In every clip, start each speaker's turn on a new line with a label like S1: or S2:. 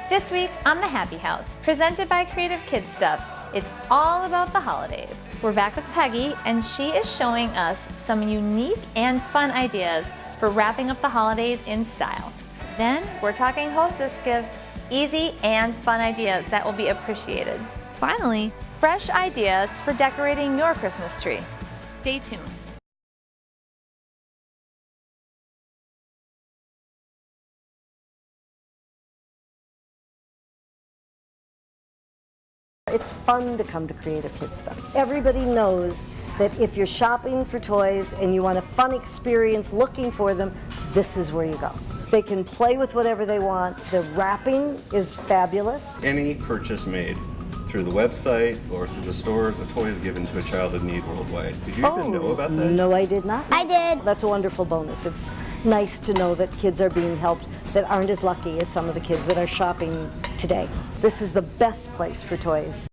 S1: This week on the Happy House, presented by Creative Kids Stuff, it's all about the holidays. We're back with Peggy, and she is showing us some unique and fun ideas for wrapping up the holidays in style. Then we're talking Hostess gifts, easy and fun ideas that will be appreciated. Finally, fresh ideas for decorating your Christmas tree. Stay tuned.
S2: It's fun to come to Creative Kids Stuff. Everybody knows that if you're shopping for toys and you want a fun experience looking for them, this is where you go. They can play with whatever they want. The wrapping is fabulous.
S3: Any purchase made through the website or through the stores, a toy is given to a child in need worldwide. Did you even know about that?
S2: No, I did not.
S4: I did.
S2: That's a wonderful bonus. It's nice to know that kids are being helped that aren't as lucky as some of the kids that are shopping today. This is the best place for toys.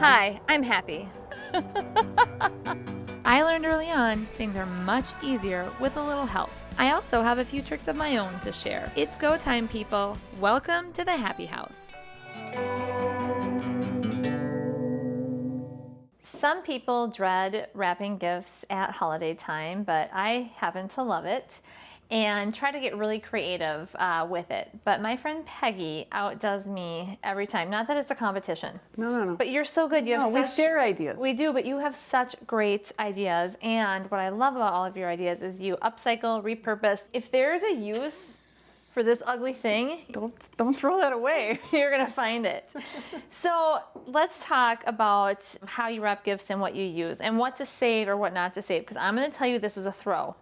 S1: Hi, I'm Happi. I learned early on things are much easier with a little help. I also have a few tricks of my own to share. It's go time, people. Welcome to the Happy House. Some people dread wrapping gifts at holiday time, but I happen to love it and try to get really creative with it. But my friend Peggy outdoes me every time. Not that it's a competition.
S5: No.
S1: But you're so good. You have
S5: we share ideas.
S1: We do, but you have such great ideas. And what I love about all of your ideas is you upcycle, repurpose. If there's a use for this ugly thing,
S5: Don't throw that away.
S1: you're gonna find it. So let's talk about how you wrap gifts and what you use and what to save or what not to save. Because I'm gonna tell you this is a throw.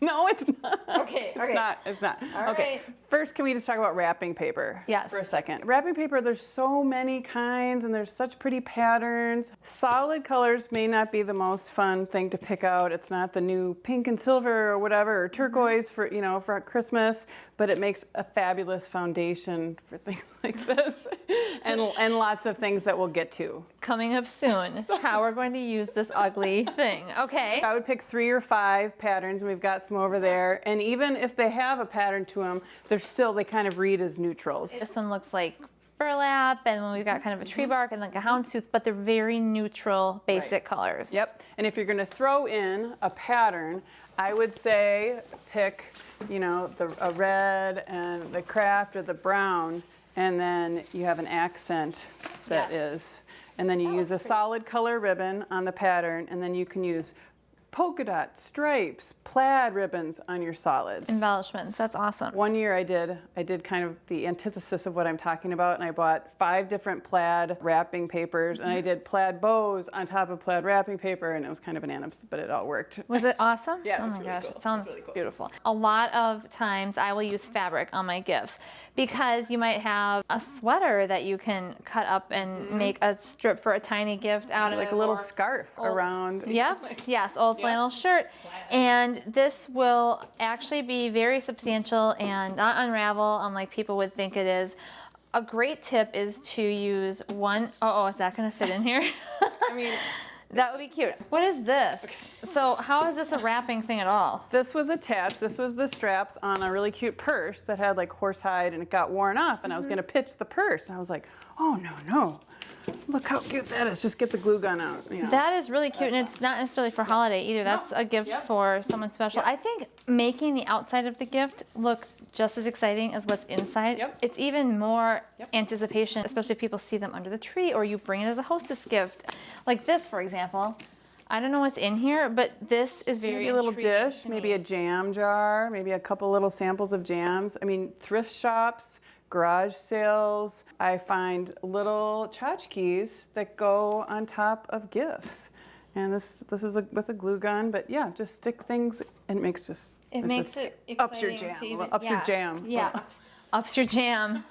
S5: No, it's not.
S1: Okay.
S5: It's not.
S1: All
S5: Okay.
S1: right.
S5: First, can we just talk about wrapping paper?
S1: Yes.
S5: For a second. Wrapping paper, there's so many kinds and there's such pretty patterns. Solid colors may not be the most fun thing to pick out. It's not the new pink and silver or whatever, or turquoise for Christmas, but it makes a fabulous foundation for things like this and lots of things that we'll get to.
S1: Coming up soon, how we're going to use this ugly thing. Okay.
S5: I would pick 3 or 5 patterns, and we've got some over there. And even if they have a pattern to them, they kind of read as neutrals.
S1: This one looks like burlap, and then we've got kind of a tree bark and like a houndstooth, but they're very neutral, basic colors.
S5: Yep. And if you're going to throw in a pattern, I would say pick, a red and the craft or the brown, and then you have an accent that is. And then you use a solid color ribbon on the pattern, and then you can use polka dot, stripes, plaid ribbons on your solids.
S1: Embellishments, that's awesome.
S5: One year I did kind of the antithesis of what I'm talking about, and I bought 5 different plaid wrapping papers, and I did plaid bows on top of plaid wrapping paper, and it was kind of bananas, but it all worked.
S1: Was it awesome?
S5: Yeah,
S1: oh
S5: it was
S1: my
S5: really
S1: gosh,
S5: cool.
S1: it sounds
S5: really cool.
S1: beautiful. A lot of times I will use fabric on my gifts because you might have a sweater that you can cut up and make a strip for a tiny gift out of
S5: Like
S1: it,
S5: a little
S1: or
S5: scarf around.
S1: Yeah, yes, old flannel shirt. And this will actually be very substantial and not unravel unlike people would think it is. A great tip is to use one, is that gonna fit in here?
S5: I mean,
S1: that would be cute. What is this? Okay. So how is this a wrapping thing at all?
S5: this was attached, this was the straps on a really cute purse that had like horsehide, and it got worn off, and I was gonna pitch the purse, and I was like, oh no. Look how cute that is. Just get the glue gun out.
S1: That is really cute, and it's not necessarily for holiday either. That's a gift for someone special. I think making the outside of the gift look just as exciting as what's inside. It's even more anticipation, especially if people see them under the tree or you bring it as a hostess gift. Like this, for example. I don't know what's in here, but this is very
S5: Maybe a little dish, maybe a jam jar, maybe a couple little samples of jams. I mean, thrift shops, garage sales, I find little tchotchkes that go on top of gifts. And this is with a glue gun, but yeah, just stick things and it makes it ups your jam. Your jam.
S1: Yeah. Ups your jam.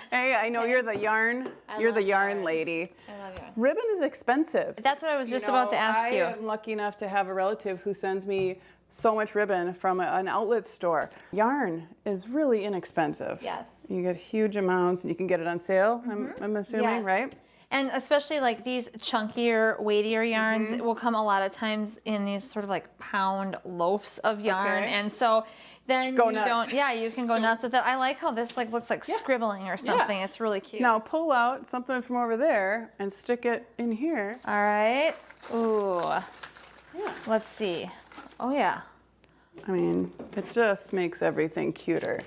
S5: Hey, I know you're the yarn. You're the yarn lady.
S1: I love yarn.
S5: Ribbon is expensive.
S1: That's what I was just about to ask you.
S5: I am lucky enough to have a relative who sends me so much ribbon from an outlet store. Yarn is really inexpensive.
S1: Yes.
S5: You get huge amounts, and you can get it on sale. I'm assuming,
S1: Yes.
S5: right?
S1: And especially like these chunkier, weightier yarns will come a lot of times in these sort of like pound loaves of yarn.
S5: Okay.
S1: And so then
S5: Go
S1: you
S5: nuts.
S1: don't, yeah, you can go nuts with it. I like how this like looks like scribbling or something. It's really cute.
S5: Now pull out something from over there and stick it in here.
S1: All right. Ooh.
S5: Yeah.
S1: Let's see. Oh yeah.
S5: I mean, it just makes everything cuter.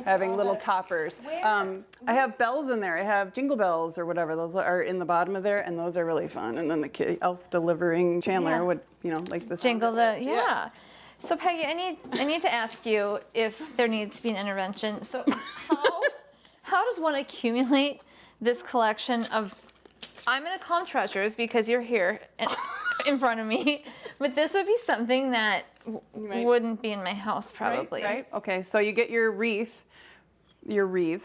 S5: Having little toppers. I have bells in there. I have jingle bells or whatever. Those are in the bottom of there, and those are really fun. And then the elf delivering Chandler would, like this.
S1: Jingle the, yeah. So Peggy, I need to ask you if there needs to be an intervention. So how does one accumulate this collection of, I'm gonna call them treasures because you're here in front of me, but this would be something that wouldn't be in my house probably.
S5: Right. Okay. So you get your wreaths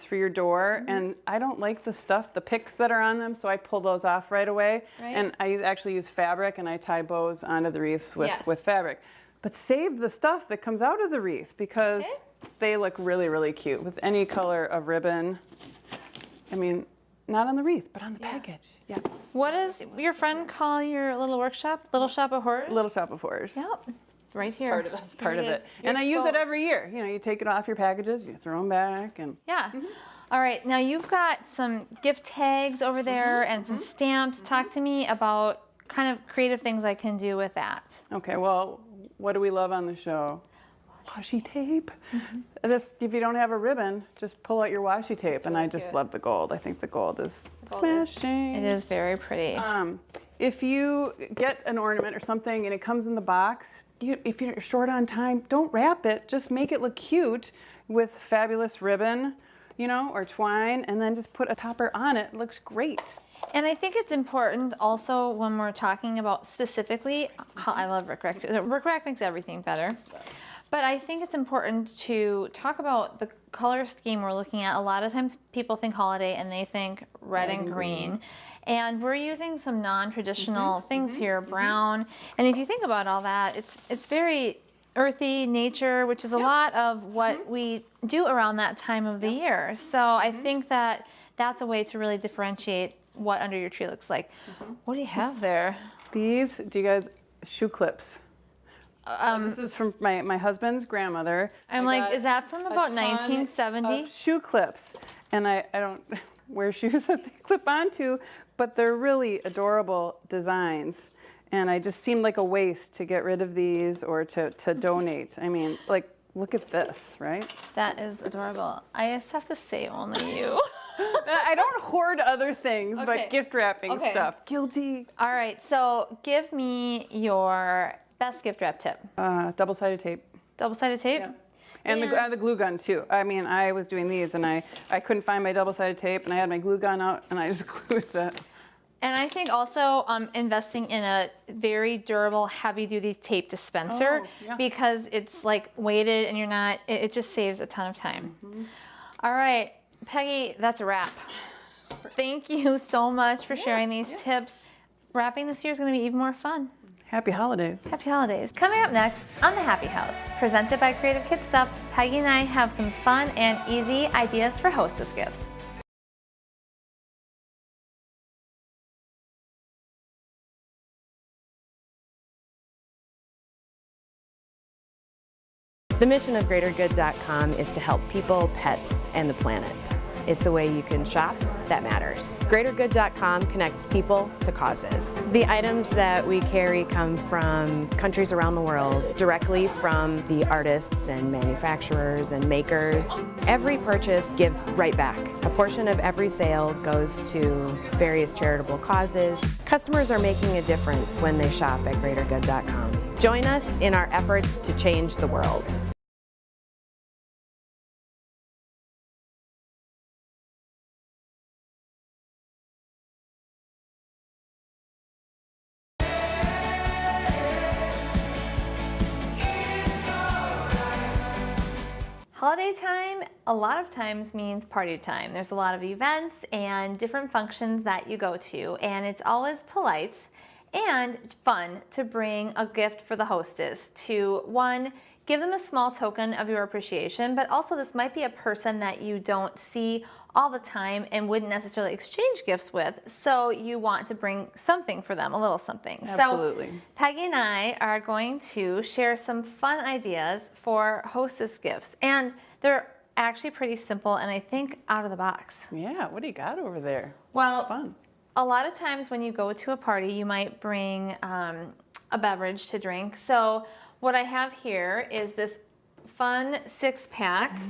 S5: for your door, and I don't like the picks that are on them, so I pull those off right away.
S1: Right.
S5: And I actually use fabric, and I tie bows onto the wreaths with fabric. But save the stuff that comes out of the wreath because they look really, really cute with any color of ribbon. I mean, not on the wreath, but on the package. Yeah.
S1: What does your friend call your little workshop? Little Shop of Horrors?
S5: Little Shop of Horrors.
S1: Yep. Right here.
S5: That's part of it. And I use it every year. You take it off your packages, you throw them back, and
S1: Yeah. All right. Now you've got some gift tags over there and some stamps. Talk to me about kind of creative things I can do with that.
S5: okay. Well, what do we love on the show? Washi tape. If you don't have a ribbon, just pull out your washi tape. And I just love the gold. I think the gold is smashing.
S1: It is very pretty.
S5: If you get an ornament or something and it comes in the box, if you're short on time, don't wrap it. Just make it look cute with fabulous ribbon, or twine, and then just put a topper on it. It looks great.
S1: And I think it's important also when we're talking about specifically, I love rickrack too. Rickrack makes everything better. But I think it's important to talk about the color scheme we're looking at. A lot of times people think holiday and they think red and green. And we're using some non-traditional things here, brown. And if you think about all that, it's very earthy, nature, which is a lot of what we do around that time of the year. So I think that that's a way to really differentiate what under your tree looks like. What do you have there?
S5: These, do you guys, shoe clips. This is from my husband's grandmother.
S1: I'm like, is that from about 1970?
S5: Shoe clips. And I don't wear shoes that they clip onto, but they're really adorable designs. And I just seemed like a waste to get rid of these or to donate. I mean, like, look at this, right?
S1: That is adorable. I just have to say only you.
S5: I don't hoard other things, but gift wrapping stuff. Guilty.
S1: All right, so give me your best gift wrap tip.
S5: Double-sided tape.
S1: Double-sided tape?
S5: Yeah. And the glue gun too. I mean, I was doing these and I couldn't find my double-sided tape and I had my glue gun out and I just glued that.
S1: And I think also investing in a very durable, heavy-duty tape dispenser because it's like weighted and you're not, it just saves a ton of time. All right, Peggy, that's a wrap. Thank you so much for sharing these tips. Wrapping this year is going to be even more fun.
S5: Happy holidays.
S1: Happy holidays. Coming up next on the Happy House, presented by Creative Kid Stuff, Peggy and I have some fun and easy ideas for Hostess gifts.
S4: The mission of GreaterGood.com is to help people, pets, and the planet. It's a way you can shop that matters. GreaterGood.com connects people to causes. The items that we carry come from countries around the world, directly from the artists and manufacturers and makers. Every purchase gives right back. A portion of every sale goes to various charitable causes. Customers are making a difference when they shop at GreaterGood.com. Join us in our efforts to change the world.
S1: Holiday time a lot of times means party time. There's a lot of events and different functions that you go to, and it's always polite and fun to bring a gift for the hostess to, one, give them a small token of your appreciation, but also this might be a person that you don't see all the time and wouldn't necessarily exchange gifts with, so you want to bring something for them, a little something.
S5: Absolutely.
S1: So Peggy and I are going to share some fun ideas for Hostess gifts, and they're actually pretty simple and I think out of the box.
S5: Yeah, what do you got over there?
S1: Well,
S5: It's fun.
S1: a lot of times when you go to a party, you might bring a beverage to drink. So what I have here is this fun 6-pack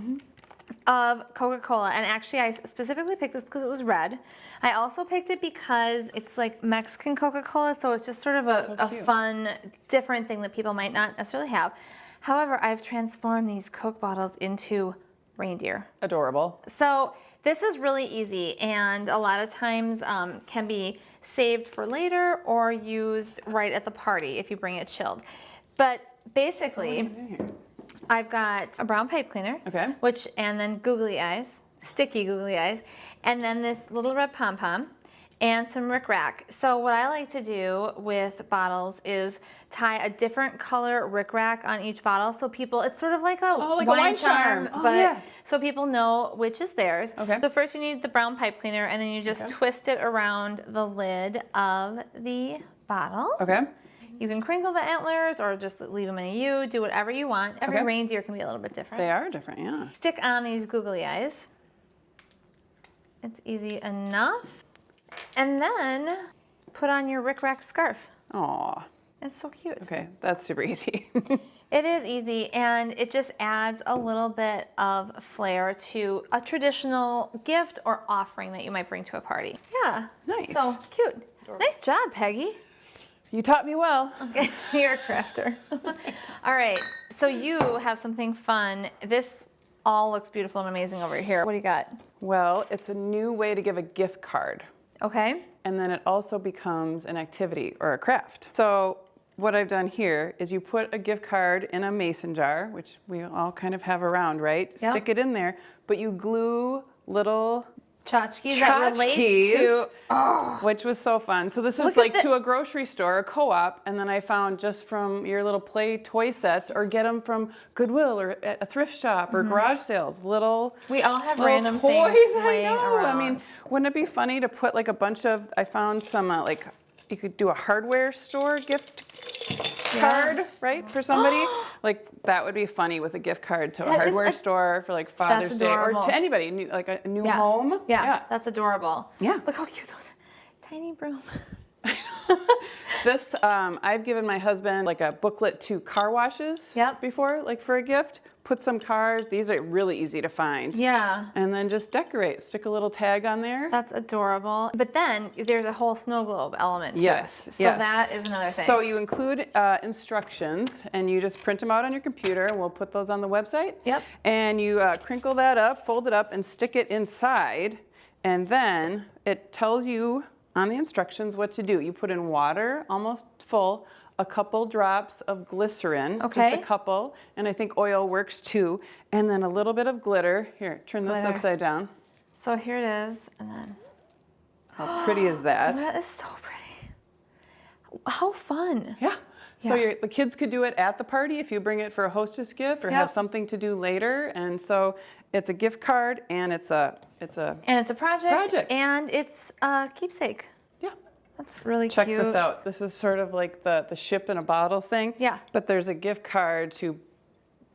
S1: of Coca-Cola, and actually I specifically picked this because it was red. I also picked it because it's like Mexican Coca-Cola, so it's just sort of a
S5: cute.
S1: fun, different thing that people might not necessarily have. However, I've transformed these Coke bottles into reindeer.
S5: Adorable.
S1: So this is really easy, and a lot of times can be saved for later or used right at the party if you bring it chilled. But basically, I've got a brown pipe cleaner,
S5: Okay.
S1: and then googly eyes, sticky googly eyes, and then this little red pom-pom, and some rickrack. So what I like to do with bottles is tie a different color rickrack on each bottle, so people, it's sort of like a,
S5: like a wine charm. Oh,
S1: but
S5: yeah.
S1: so people know which is theirs.
S5: Okay.
S1: So first you need the brown pipe cleaner, and then you just twist it around the lid of the bottle.
S5: Okay.
S1: You can crinkle the antlers or just leave them in a U, do whatever you want. Every
S5: Okay.
S1: reindeer can be a little bit different.
S5: They are different, yeah.
S1: Stick on these googly eyes. It's easy enough. And then put on your rickrack scarf.
S5: Aw.
S1: It's so cute.
S5: Okay, that's super easy.
S1: It is easy, and it just adds a little bit of flair to a traditional gift or offering that you might bring to a party. Yeah.
S5: Nice.
S1: So cute. Nice job, Peggy.
S5: You taught me well.
S1: Okay, you're a crafter. All right, so you have something fun. This all looks beautiful and amazing over here. What do you got?
S5: Well, it's a new way to give a gift card.
S1: Okay.
S5: And then it also becomes an activity or a craft. So what I've done here is you put a gift card in a mason jar, which we all kind of have around, right?
S1: Yep.
S5: Stick it in there, but you glue little
S1: Tchotchkes that relate to,
S5: which was so fun. So this
S1: Look
S5: is
S1: at
S5: like
S1: the-
S5: to a grocery store, a co-op, and then I found just from your little play toy sets, or get them from Goodwill or at a thrift shop or garage sales. Little
S1: We all have
S5: little
S1: random
S5: toys.
S1: things
S5: I
S1: laying
S5: know. I mean,
S1: around.
S5: wouldn't it be funny to put like a bunch of? I found some like you could do a hardware store gift card, right, for somebody. Like that would be funny with a gift card to a
S1: That is
S5: hardware
S1: a-
S5: store for like Father's Day or
S1: adorable.
S5: to anybody, new, like a new
S1: Yeah.
S5: home.
S1: Yeah, that's adorable.
S5: Yeah.
S1: Look how cute those are. Tiny broom.
S5: This, I've given my husband like a booklet to car washes
S1: Yep.
S5: before, like for a gift. Put some cars, these are really easy to find.
S1: Yeah.
S5: And then just decorate, stick a little tag on there.
S1: That's adorable. But then there's a whole snow globe element to
S5: Yes,
S1: it. So
S5: yes.
S1: that is another thing.
S5: So you include instructions and you just print them out on your computer, and we'll put those on the website.
S1: Yep.
S5: And you crinkle that up, fold it up, and stick it inside. And then it tells you on the instructions what to do. You put in water, almost full, a couple drops of glycerin,
S1: Okay.
S5: just a couple, and I think oil works too, and then a little bit of glitter. Here, turn this
S1: Glitter.
S5: upside down.
S1: So here it is, and then
S5: How pretty is that?
S1: that is so pretty. How fun.
S5: Yeah. So
S1: Yeah.
S5: the kids could do it at the party if you bring it for a hostess gift or have
S1: Yep.
S5: something to do later. And so it's a gift card and it's a
S1: And it's a project. And it's a keepsake.
S5: yeah.
S1: That's really
S5: Check
S1: cute.
S5: this out. This is sort of like the ship in a bottle thing.
S1: Yeah.
S5: But there's a gift card to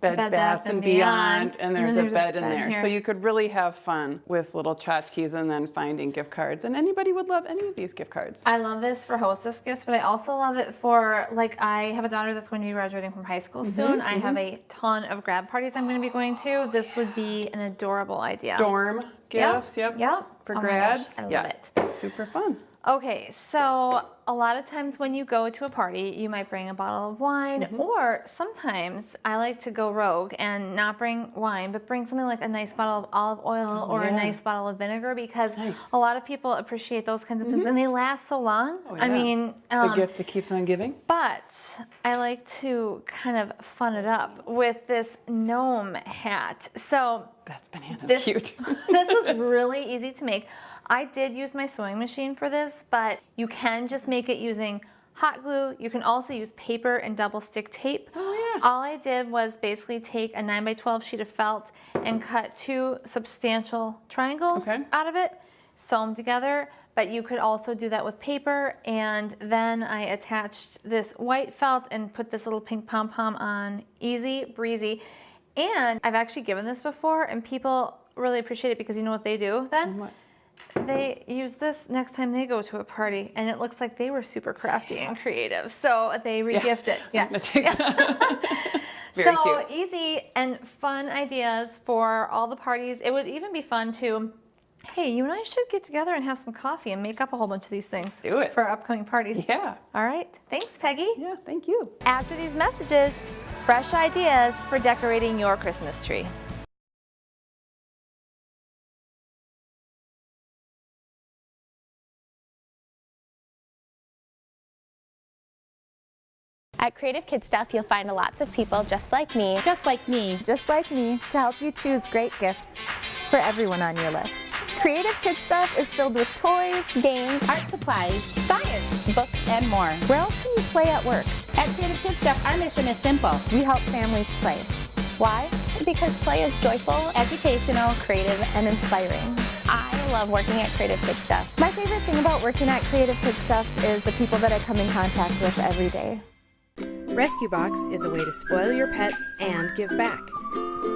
S5: Bed
S1: Bed
S5: Bath and Beyond, and there's a bed in there.
S1: here.
S5: So you could really have fun with little tchotchkes and then finding gift cards. And anybody would love any of these gift cards.
S1: I love this for hostess gifts, but I also love it for, like, I have a daughter that's going to be graduating from high school soon. I have a ton of grad parties I'm going to be going to. This would be an adorable idea.
S5: Dorm gifts, yep.
S1: Yep.
S5: For
S1: Oh my
S5: grads.
S1: gosh, I love
S5: yeah.
S1: it.
S5: Super fun.
S1: Okay, so a lot of times when you go to a party, you might bring a bottle of wine, or sometimes I like to go rogue and not bring wine, but bring something like a nice bottle of olive oil or a
S5: yeah.
S1: nice bottle of vinegar, because
S5: Nice.
S1: a lot of people appreciate those kinds of things, and they last so long. I
S5: yeah.
S1: mean,
S5: The gift that keeps on giving.
S1: but I like to kind of fun it up with this gnome hat. So
S5: That's bananas
S1: this,
S5: cute.
S1: this was really easy to make. I did use my sewing machine for this, but you can just make it using hot glue. You can also use paper and double stick tape.
S5: Oh,
S1: All I did was basically take a 9x12 sheet of felt and cut 2 substantial triangles out of it, sew them together. But you could also do that with paper, and then I attached this white felt and put this little pink pom-pom on. Easy breezy. And I've actually given this before, and people really appreciate it because you know what they do then?
S5: What?
S1: They use this next time they go to a party, and it looks like they were super crafty and creative. So they re-gift it. Yeah.
S5: Very
S1: so
S5: cute.
S1: easy and fun ideas for all the parties. It would even be fun to, hey, you and I should get together and have some coffee and make up a whole bunch of these things.
S5: Do it.
S1: For our upcoming parties.
S5: Yeah.
S1: All right. Thanks, Peggy.
S5: Yeah, thank you.
S1: After these messages, fresh ideas for decorating your Christmas tree.
S6: At Creative Kid Stuff, you'll find lots of people just like me, to help you choose great gifts for everyone on your list. Creative Kid Stuff is filled with toys, games, art supplies, science, books, and more. Where else can you play at work?
S7: At Creative Kid Stuff, our mission is simple.
S6: We help families play. Why? Because play is joyful, educational, creative, and inspiring. I love working at Creative Kid Stuff. My favorite thing about working at Creative Kid Stuff is the people that I come in contact with every day.
S4: Rescue Box is a way to spoil your pets and give back.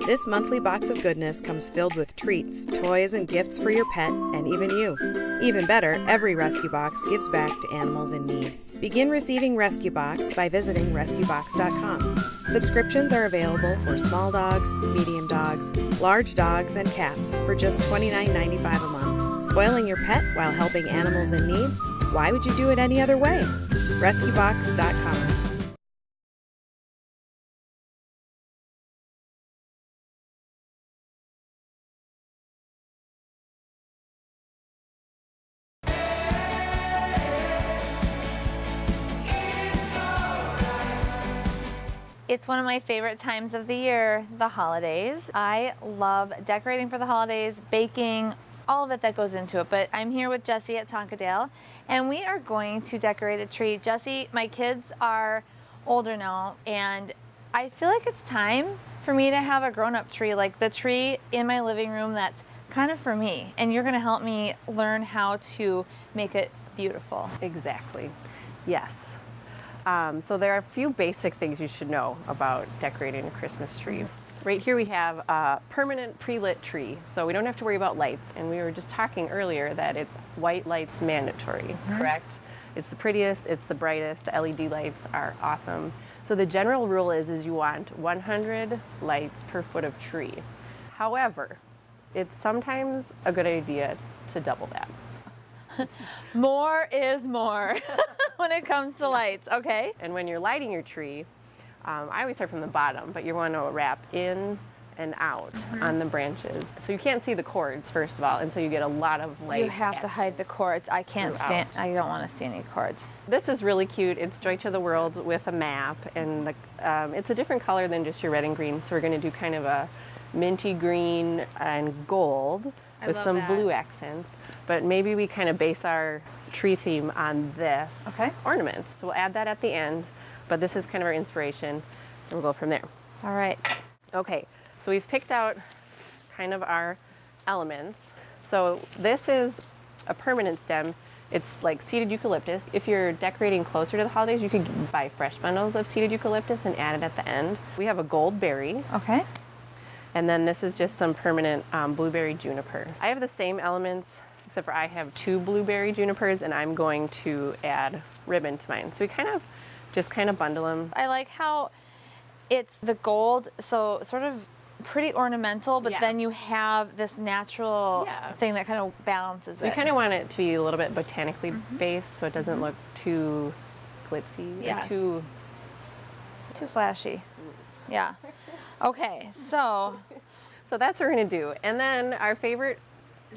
S4: This monthly box of goodness comes filled with treats, toys, and gifts for your pet and even you. Even better, every Rescue Box gives back to animals in need. Begin receiving Rescue Box by visiting rescuebox.com. Subscriptions are available for small dogs, medium dogs, large dogs, and cats for just $29.95 a month. Spoiling your pet while helping animals in need? Why would you do it any other way? rescuebox.com.
S1: It's one of my favorite times of the year, the holidays. I love decorating for the holidays, baking, all of it that goes into it. But I'm here with Jessie at Tonkadale, and we are going to decorate a tree. Jessie, my kids are older now, and I feel like it's time for me to have a grown-up tree, like the tree in my living room that's kind of for me. And you're gonna help me learn how to make it beautiful.
S8: Exactly. Yes. So there are a few basic things you should know about decorating a Christmas tree. Right here we have a permanent pre-lit tree, so we don't have to worry about lights. And we were just talking earlier that it's white lights mandatory, correct? It's the prettiest, it's the brightest, the LED lights are awesome. So the general rule is you want 100 lights per foot of tree. However, it's sometimes a good idea to double that.
S1: More is more when it comes to lights, okay?
S8: And when you're lighting your tree, I always start from the bottom, but you want to wrap in and out on the branches. So you can't see the cords, first of all, and so you get a lot of light.
S1: You have to hide the cords. I can't stand, I don't want to see any cords.
S8: This is really cute. It's Joy to the World with a map, and it's a different color than just your red and green, so we're going to do kind of a minty green and gold with some blue accents. But maybe we kind of base our tree theme on this ornament. So we'll add that at the end, but this is kind of our inspiration, and we'll go from there.
S1: All right.
S8: Okay, so we've picked out kind of our elements. So this is a permanent stem. It's like seeded eucalyptus. If you're decorating closer to the holidays, you could buy fresh bundles of seeded eucalyptus and add it at the end. We have a gold berry.
S1: Okay.
S8: And then this is just some permanent blueberry junipers. I have the same elements, except for I have 2 blueberry junipers, and I'm going to add ribbon to mine. So we kind of just bundle them.
S1: I like how it's the gold, so sort of pretty ornamental, but then you have this natural thing that kind of balances it.
S8: We kind of want it to be a little bit botanically based, so it doesn't look too glitzy or too
S1: flashy. Yeah. Okay, so
S8: that's what we're going to do. And then our favorite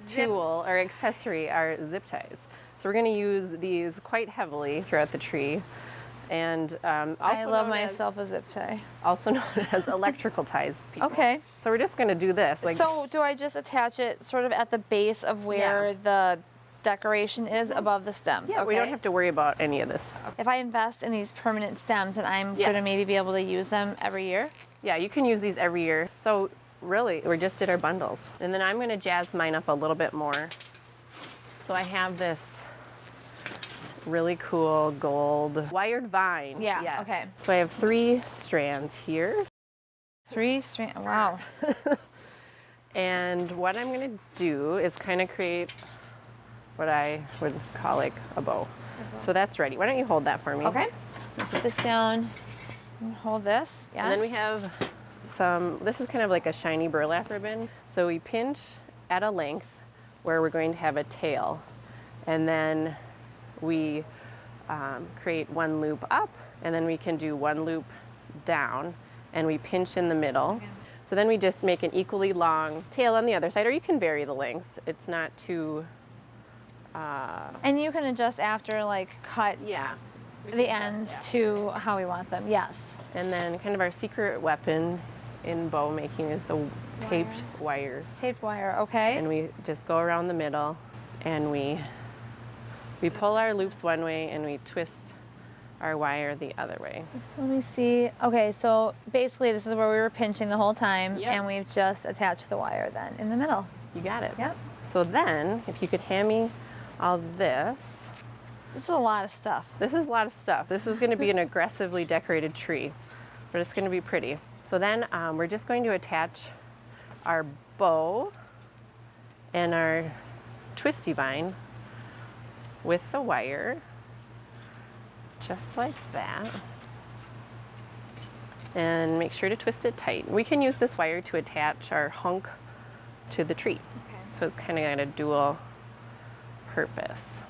S8: tool or accessory are zip ties. So we're going to use these quite heavily throughout the tree. And also
S1: I love myself a zip tie.
S8: Also known as electrical ties. People.
S1: Okay.
S8: So we're just going to do this.
S1: So do I just attach it sort of at the base of where the decoration is above the stems.
S8: Yeah, we don't have to worry about any of this.
S1: If I invest in these permanent stems, then I'm going to
S8: Yes.
S1: maybe be able to use them every year.
S8: Yeah, you can use these every year. So really, we just did our bundles. And then I'm going to jazz mine up a little bit more. So I have this really cool gold wired vine.
S1: Yeah,
S8: Yes.
S1: okay.
S8: So I have 3 strands here.
S1: 3 strands. Wow.
S8: And what I'm going to do is kind of create what I would call like a bow. So that's ready. Why don't you hold that for me?
S1: Okay. Put this down and hold this. Yes.
S8: And then we have this is kind of like a shiny burlap ribbon. So we pinch at a length where we're going to have a tail. And then we create 1 loop up, and then we can do 1 loop down, and we pinch in the middle. Okay. So then we just make an equally long tail on the other side, or you can vary the lengths. It's not too...
S1: and you can adjust after, like cut
S8: Yeah.
S1: the ends to how we want them. Yes.
S8: And then kind of our secret weapon in bow making is the taped wire.
S1: Taped wire, okay.
S8: And we just go around the middle, and we pull our loops one way and we twist our wire the other way.
S1: So let me see. Okay, so basically this is where we were pinching the whole time,
S8: Yep.
S1: and we've just attached the wire then in the middle.
S8: You got it.
S1: Yep.
S8: So then, if you could hand me all this.
S1: This is a lot of stuff.
S8: This is a lot of stuff. This is going to be an aggressively decorated tree, but it's going to be pretty. So then we're just going to attach our bow and our twisty vine with the wire, just like that. And make sure to twist it tight. We can use this wire to attach our hunk to the tree. Okay. So it's kind of got a dual purpose.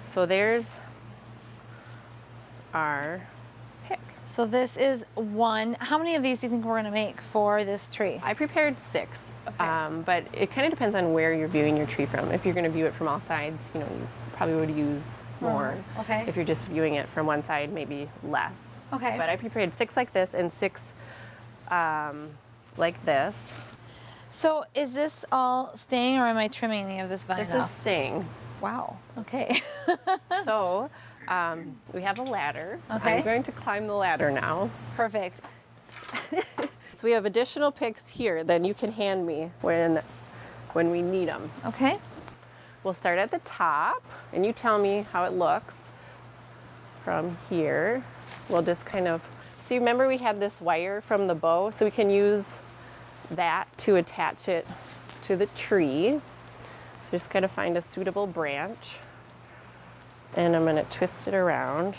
S8: So there's our pick.
S1: So this is 1. How many of these do you think we're going to make for this tree?
S8: I prepared 6,
S1: Okay.
S8: but it kind of depends on where you're viewing your tree from. If you're going to view it from all sides, you probably would use more.
S1: Okay.
S8: If you're just viewing it from one side, maybe less.
S1: Okay.
S8: But I prepared 6 like this and 6 like this.
S1: So is this all staying, or am I trimming any of this vine
S8: This
S1: off?
S8: is staying.
S1: Wow. Okay.
S8: So we have a ladder.
S1: Okay.
S8: I'm going to climb the ladder now.
S1: Perfect.
S8: So we have additional picks here that you can hand me when we need them.
S1: Okay.
S8: We'll start at the top, and you tell me how it looks from here. We'll just kind of, see, remember we had this wire from the bow, so we can use that to attach it to the tree. So just gotta find a suitable branch, and I'm gonna twist it around.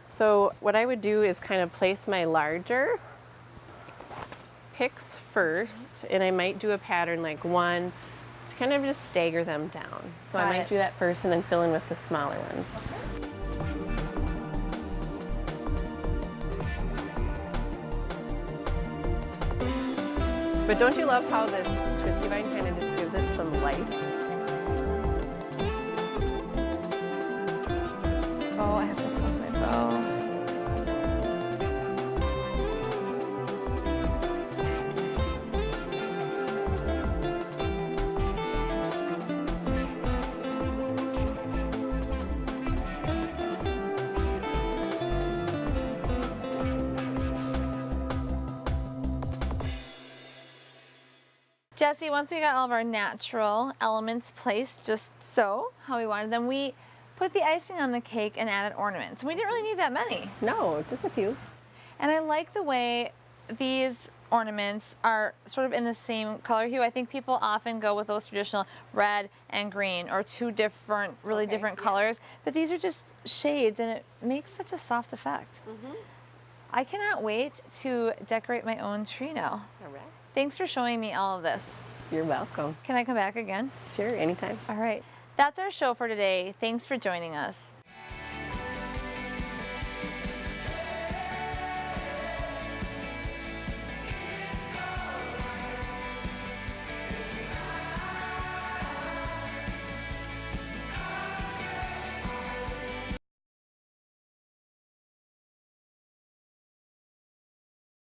S8: So what I would do is kind of place my larger picks first, and I might do a pattern like 1 to kind of just stagger them down. So I
S1: Got
S8: might
S1: it.
S8: do that first and then fill in with the smaller ones. But don't you love how this twisty vine kind of just gives it some life?
S1: Oh, I have to close my bow. Jesse, once we got all of our natural elements placed just so, how we wanted them, we put the icing on the cake and added ornaments. We didn't really need that many.
S8: No, just a few.
S1: And I like the way these ornaments are sort of in the same color hue. I think people often go with those traditional red and green, or 2 different, really different colors. But these are just shades, and it makes such a soft effect. I cannot wait to decorate my own tree now.
S8: All right.
S1: Thanks for showing me all of this.
S8: You're welcome.
S1: Can I come back again?
S8: Sure, anytime.
S1: All right. That's our show for today. Thanks for joining us.